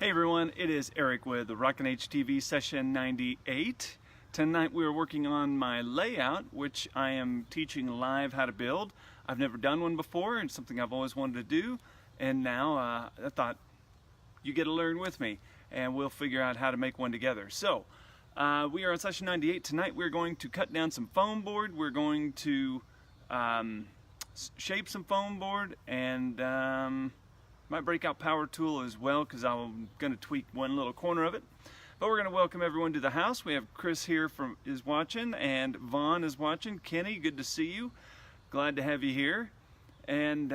Hey everyone, it is Eric with Rockin' HTV session 98. Tonight we are working on my layout, which I am teaching live how to build. I've never done one before, and it's something I've always wanted to do, and now I thought you get to learn with me, and we'll figure out how to make one together. So, we are on session 98. Tonight we're going to cut down some foam board, we're going to shape some foam board, and might break out power tool as well, because I'm going to tweak one little corner of it. But we're going to welcome everyone to the house. We have Chris here is watching, and Vaughn is watching. Kenny, good to see you. Glad to have you here. And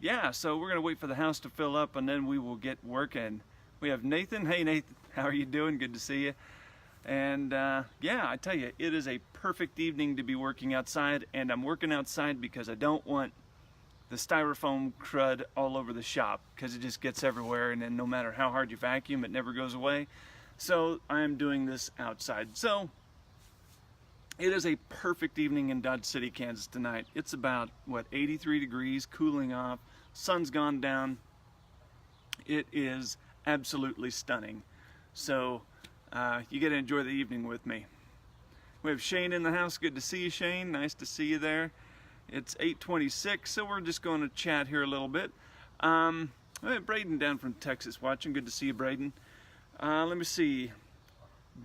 yeah, so we're going to wait for the house to fill up, and then we will get working. We have Nathan. Hey Nathan, how are you doing? Good to see you. And yeah, I tell you, it is a perfect evening to be working outside, and I'm working outside because I don't want the styrofoam crud all over the shop, because it just gets everywhere, and then no matter how hard you vacuum, it never goes away. So I'm doing this outside. So it is a perfect evening in Dodge City, Kansas tonight. It's about, what, 83 degrees, cooling off, sun's gone down. It is absolutely stunning. So you get to enjoy the evening with me. We have Shane in the house. Good to see you, Shane. Nice to see you there. It's 8:26, so we're just going to chat here a little bit. We have Braden down from Texas watching. Good to see you, Braden. Let me see.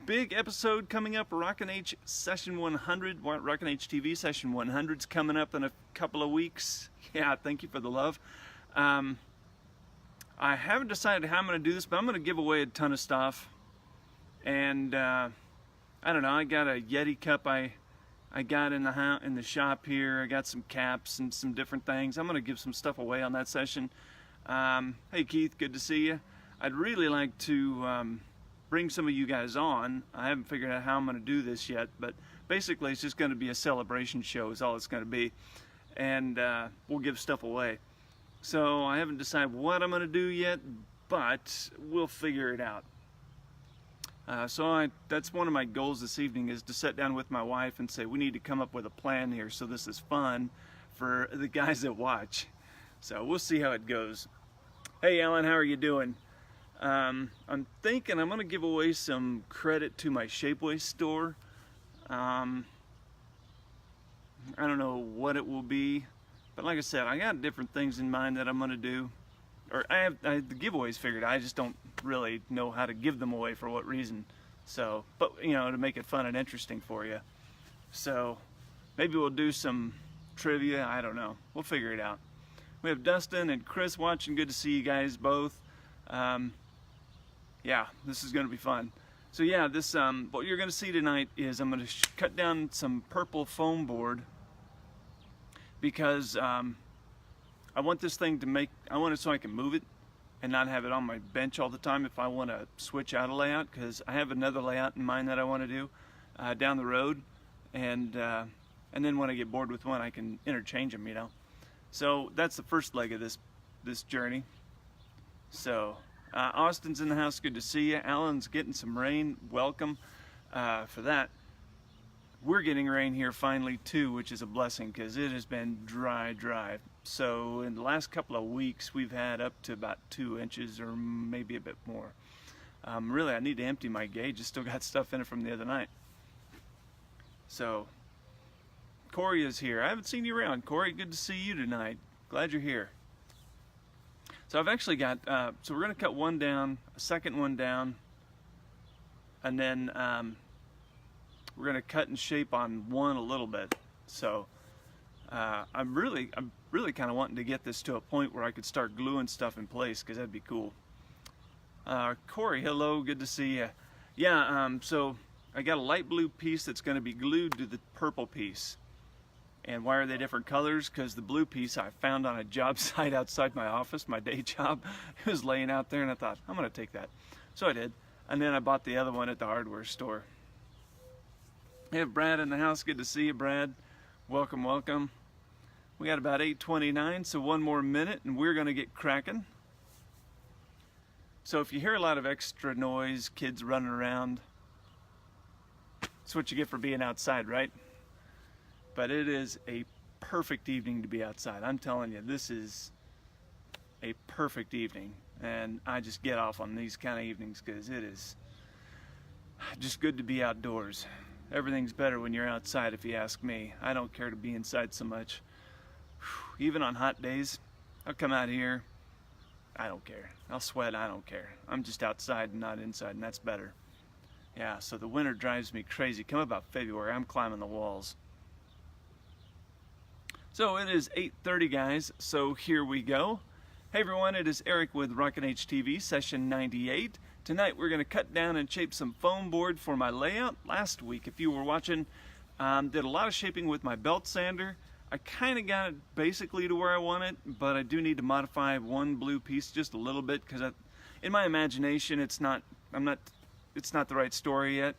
Big episode coming up. Rockin' H Session 100. Rockin' HTV Session 100's coming up in a couple of weeks. Yeah, thank you for the love. I haven't decided how I'm going to do this, but I'm going to give away a ton of stuff. And I don't know. I got a Yeti cup I got in the shop here. I got some caps and some different things. I'm going to give some stuff away on that session. Hey Keith, good to see you. I'd really like to bring some of you guys on. I haven't figured out how I'm going to do this yet, but basically it's just going to be a celebration show is all it's going to be. And we'll give stuff away. So I haven't decided what I'm going to do yet, but we'll figure it out. That's one of my goals this evening, is to sit down with my wife and say, we need to come up with a plan here so this is fun for the guys that watch. So we'll see how it goes. Hey Alan, how are you doing? I'm thinking I'm going to give away some credit to my Shapeways store. I don't know what it will be, but like I said, I got different things in mind that I'm going to do. Or I have the giveaways figured. I just don't really know how to give them away for what reason. So, but you know, to make it fun and interesting for you. So maybe we'll do some trivia. I don't know. We'll figure it out. We have Dustin and Chris watching. Good to see you guys both. Yeah, this is going to be fun. So yeah, this what you're going to see tonight is I'm going to cut down some purple foam board, because I want this thing to I want it so I can move it and not have it on my bench all the time if I want to switch out a layout, because I have another layout in mind that I want to do down the road, and then when I get bored with one, I can interchange them, you know. So that's the first leg of this journey. So Austin's in the house. Good to see you. Alan's getting some rain. Welcome for that. We're getting rain here finally too, which is a blessing, because it has been dry. So in the last couple of weeks, we've had up to about 2 inches or maybe a bit more. Really, I need to empty my gauge. I still got stuff in it from the other night. So Corey is here. I haven't seen you around. Corey, good to see you tonight. Glad you're here. So I've actually got, so we're going to cut one down, a second one down, and then we're going to cut and shape on one a little bit. So I'm really kind of wanting to get this to a point where I could start gluing stuff in place, because that'd be cool. Corey, hello, good to see you. Yeah, so I got a light blue piece that's going to be glued to the purple piece. And why are they different colors? Because the blue piece I found on a job site outside my office, my day job. It was laying out there, and I thought, I'm going to take that. So I did. And then I bought the other one at the hardware store. We have Brad in the house. Good to see you, Brad. Welcome, welcome. We got about 8:29, so one more minute, and we're going to get cracking. So if you hear a lot of extra noise, kids running around, that's what you get for being outside, right? But it is a perfect evening to be outside. I'm telling you, this is a perfect evening. and I just get off on these kind of evenings because it is just good to be outdoors. Everything's better when you're outside, if you ask me. I don't care to be inside so much. Even on hot days, I'll come out here, I don't care. I'll sweat, I don't care. I'm just outside and not inside, and that's better. Yeah, so the winter drives me crazy. Come about February, I'm climbing the walls. So it is 8:30, guys, so here we go. Hey everyone, it is Eric with Rockin' H TV, session 98. Tonight we're going to cut down and shape some foam board for my layout. Last week, if you were watching, did a lot of shaping with my belt sander. I kind of got it basically to where I want it, but I do need to modify one blue piece just a little bit because in my imagination it's not the right story yet.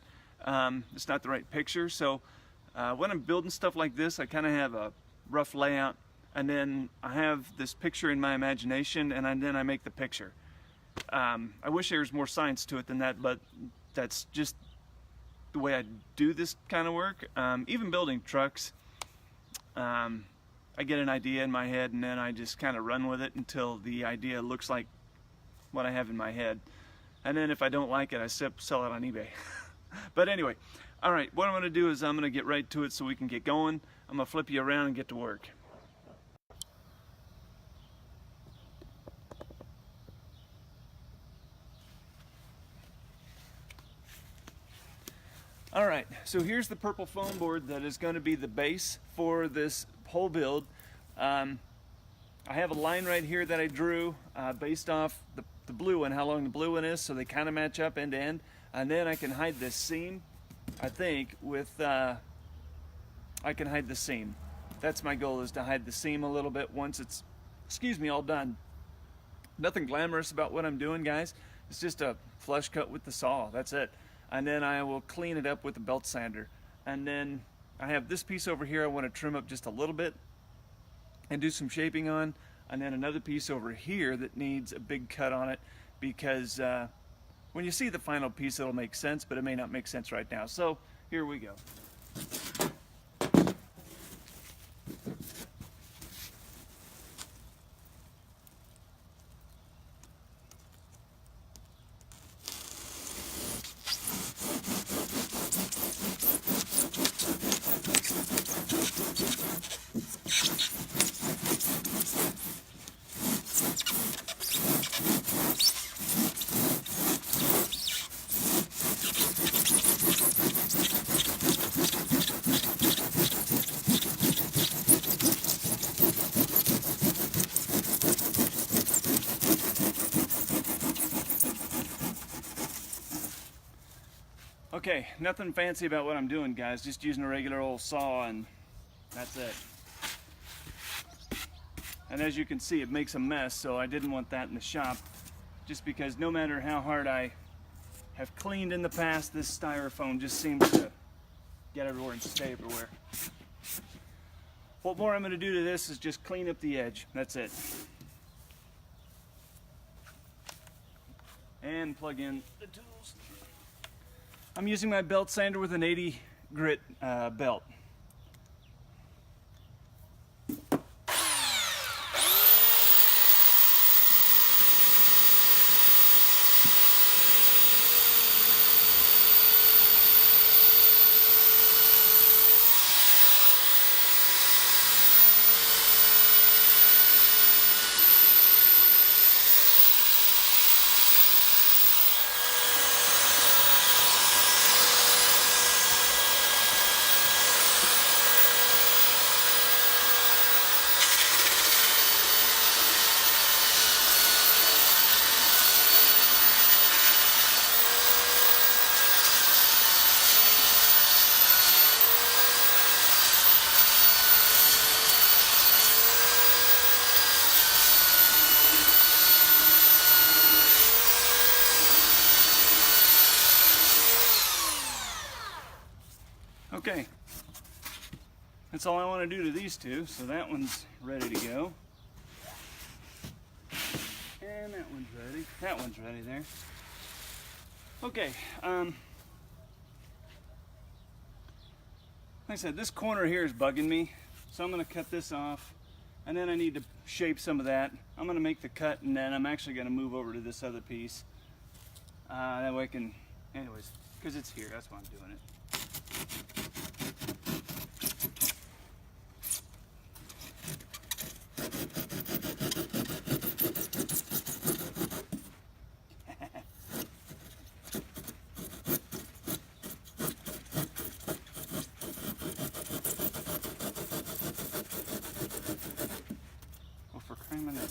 It's not the right picture. So when I'm building stuff like this, I kind of have a rough layout, and then I have this picture in my imagination, and then I make the picture. I wish there was more science to it than that, but that's just the way I do this kind of work. Even building trucks, I get an idea in my head, and then I just kind of run with it until the idea looks like what I have in my head. And then if I don't like it, I sell it on eBay. But anyway, all right, what I'm going to do is I'm going to get right to it so we can get going. I'm going to flip you around and get to work. All right, so here's the purple foam board that is going to be the base for this whole build. I have a line right here that I drew based off the blue one, how long the blue one is, so they kind of match up end to end. And then I can hide this seam, I think, with, I can hide the seam. That's my goal, is to hide the seam a little bit once it's, all done. Nothing glamorous about what I'm doing, guys. It's just a flush cut with the saw, that's it. And then I will clean it up with the belt sander. And then I have this piece over here I want to trim up just a little bit and do some shaping on. And then another piece over here that needs a big cut on it, because when you see the final piece it'll make sense, but it may not make sense right now. So here we go. Okay, nothing fancy about what I'm doing, guys. Just using a regular old saw, and that's it. And as you can see, it makes a mess, so I didn't want that in the shop, just because no matter how hard I have cleaned in the past, this styrofoam just seems to get everywhere and stay everywhere. What more I'm going to do to this is just clean up the edge. That's it. And plug in the tools. I'm using my belt sander with an 80 grit belt. Okay, that's all I want to do to these two, so that one's ready to go. And that one's ready. That one's ready there. Okay, like I said, this corner here is bugging me, so I'm going to cut this off, And then I need to shape some of that. I'm gonna make the cut, and then I'm actually gonna move over to this other piece. That way I can, anyways, because it's here, that's why I'm doing it. Well, for crying out loud.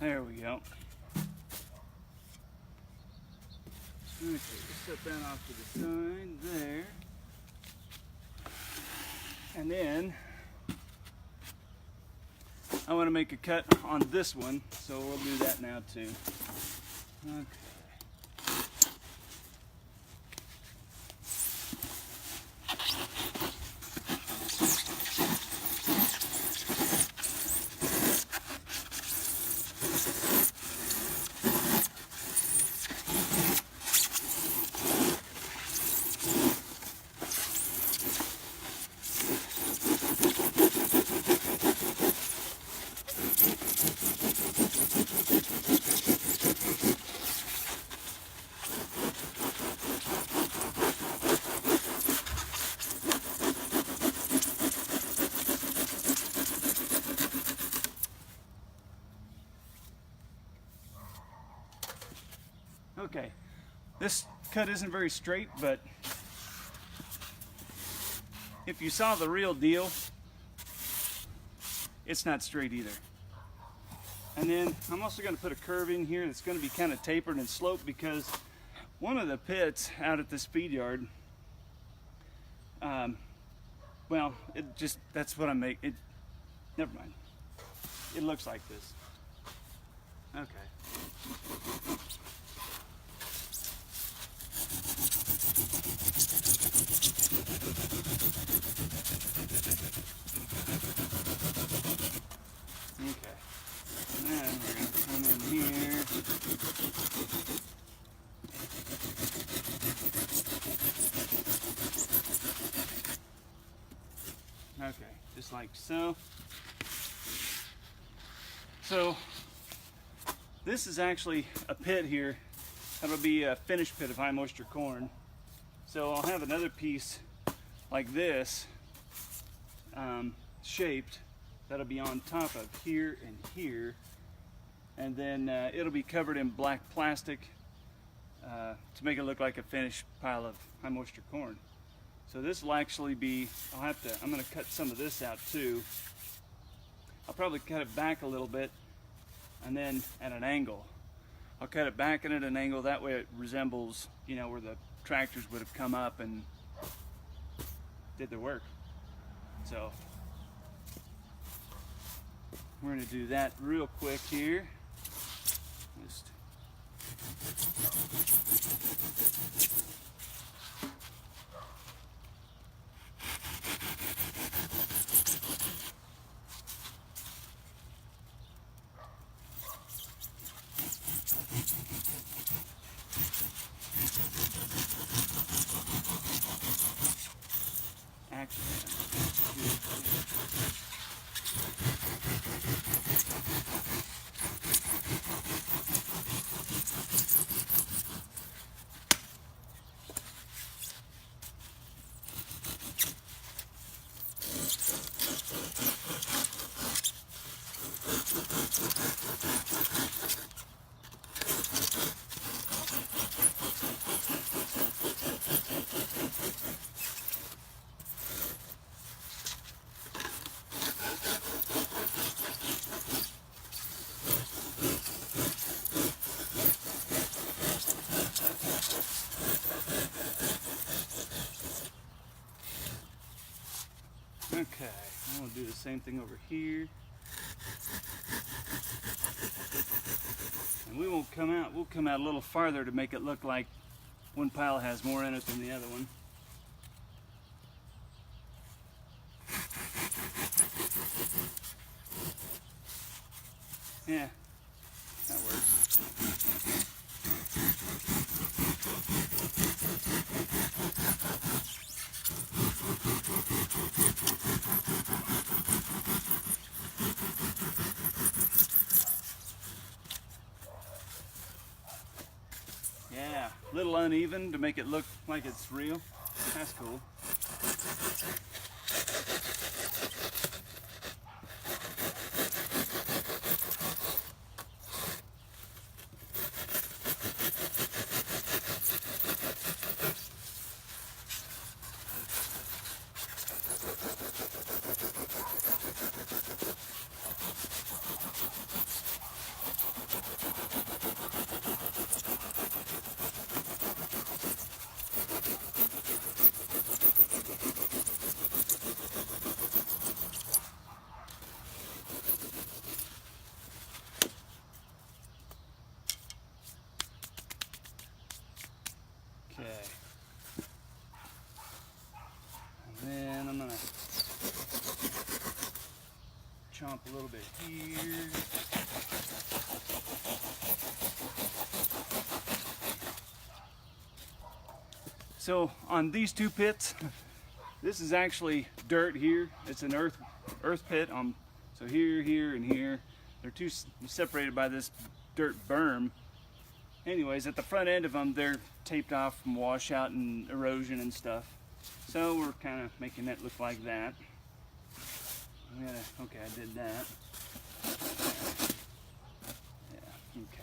There we go. Okay, let's set that off to the side there. And then I want to make a cut on this one, so we'll do that now too. Okay. Okay, this cut isn't very straight, but if you saw the real deal, it's not straight either. And then I'm also going to put a curve in here that's going to be kind of tapered and sloped, because one of the pits out at the speed yard, well, it just, that's what I make it. Never mind. It looks like this. Okay. Okay, and then we're going to come in here. Okay, just like so. So, this is actually a pit here. That'll be a finished pit of high moisture corn. So I'll have another piece like this, shaped, that'll be on top of here and here, and then it'll be covered in black plastic to make it look like a finished pile of high moisture corn. So this will actually be, I'm going to cut some of this out too. I'll probably cut it back a little bit, and then at an angle. I'll cut it back and at an angle, that way it resembles, you know, where the tractors would have come up and did their work. So we're going to do that real quick here. Just okay, I'm going to do the same thing over here. And we won't come out, we'll come out a little farther to make it look like one pile has more in it than the other one. Yeah, that works. Yeah, a little uneven to make it look like it's real. That's cool. Okay. And then I'm gonna chomp a little bit here. So on these two pits, this is actually dirt here. It's an earth pit. So here, and here. They're two separated by this dirt berm. Anyways, at the front end of them, they're taped off from washout and erosion and stuff. So we're kind of making it look like that. Okay, I did that. Yeah, okay.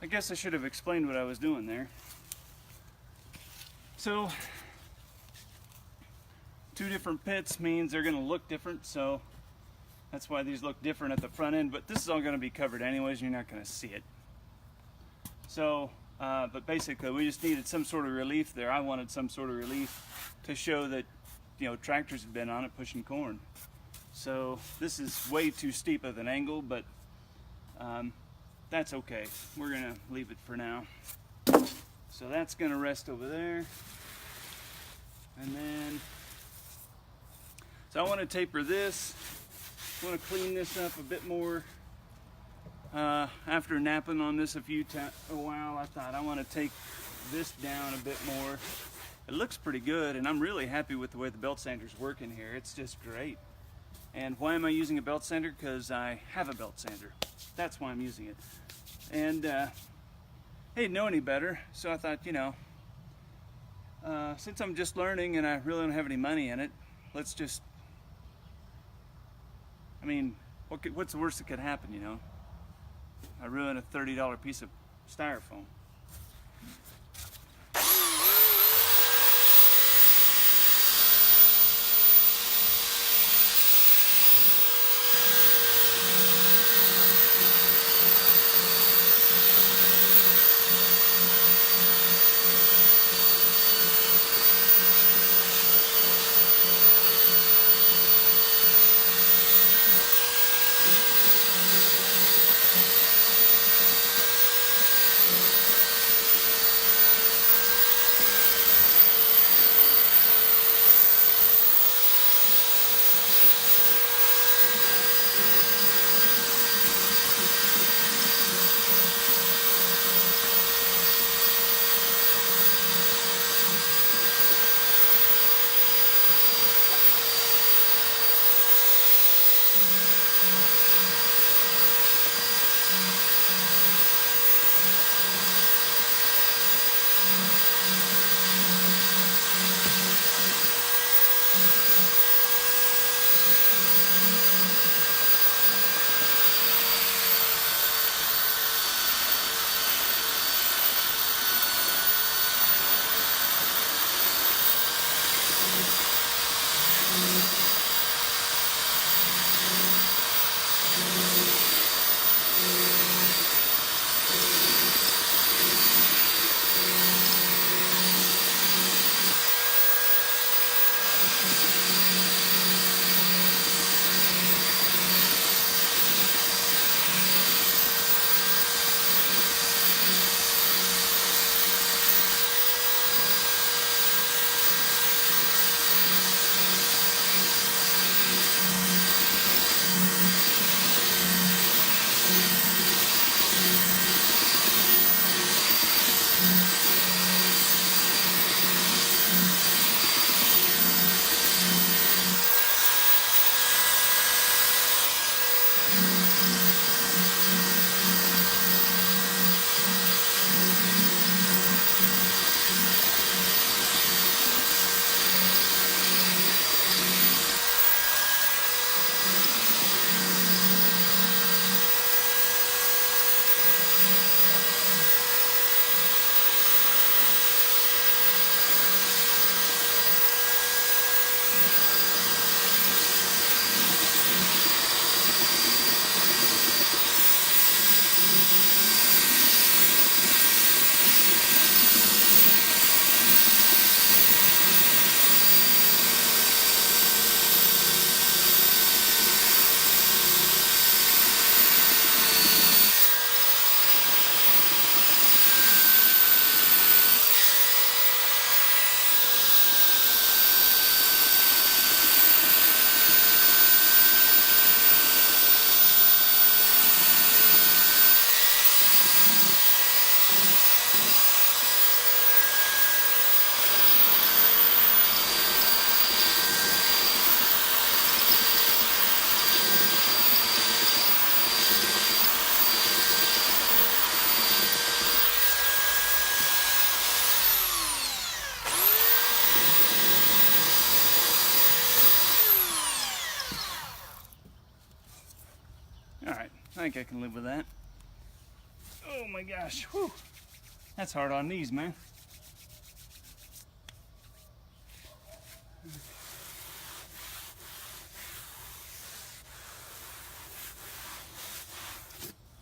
I guess I should have explained what I was doing there. So, two different pits means they're going to look different, so that's why these look different at the front end, but this is all going to be covered anyways, and you're not going to see it. So, but basically we just needed some sort of relief there. I wanted some sort of relief to show that, you know, tractors have been on it pushing corn. So this is way too steep of an angle, but that's okay. We're gonna leave it for now. So that's gonna rest over there. And then, so I want to taper this. I want to clean this up a bit more. After napping on this a while, I thought I want to take this down a bit more. It looks pretty good, and I'm really happy with the way the belt sander's working here. It's just great. And why am I using a belt sander? Because I have a belt sander. That's why I'm using it. And I didn't know any better, so I thought, you know, since I'm just learning and I really don't have any money in it, let's just, I mean, what's the worst that could happen, you know? I ruin a $30 piece of styrofoam. I think I can live with that. Oh my gosh, whew. That's hard on knees, man.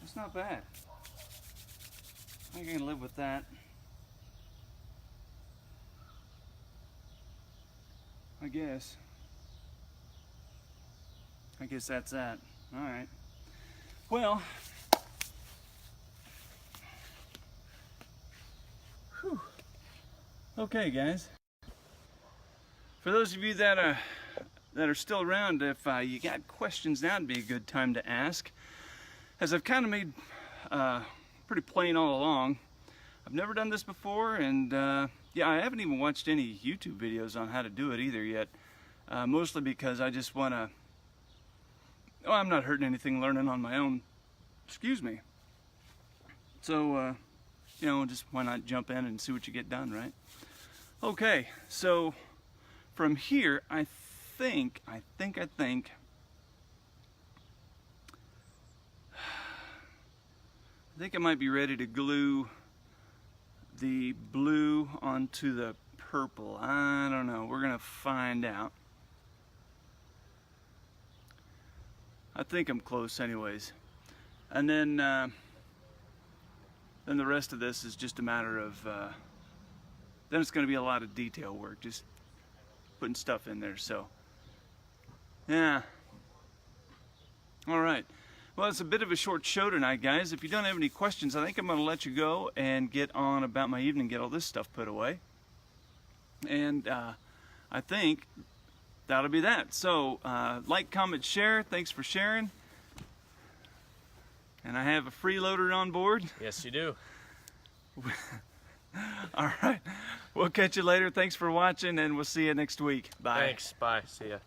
It's not bad. I think I can live with that. I guess that's that. All right. Well, whew. Okay, guys. For those of you that are still around, if you got questions, now would be a good time to ask. As I've kind of made pretty plain all along, I've never done this before, and yeah, I haven't even watched any YouTube videos on how to do it either yet. Mostly because I just want to, well, I'm not hurting anything learning on my own. Excuse me. So, you know, just why not jump in and see what you get done, right? Okay, so from here, I think I might be ready to glue the blue onto the purple. I don't know. We're gonna find out. I think I'm close anyways. And then the rest of this is just a matter of then it's going to be a lot of detail work, just putting stuff in there. So yeah, all right, well, it's a bit of a short show tonight, guys. If you don't have any questions, I think I'm going to let you go and get on about my evening, get all this stuff put away, and I think that'll be that. So like, comment, share. Thanks for sharing. And I have a freeloader on board. Yes, you do. All right. We'll catch you later. Thanks for watching, and we'll see you next week. Bye. Thanks. Bye. See ya.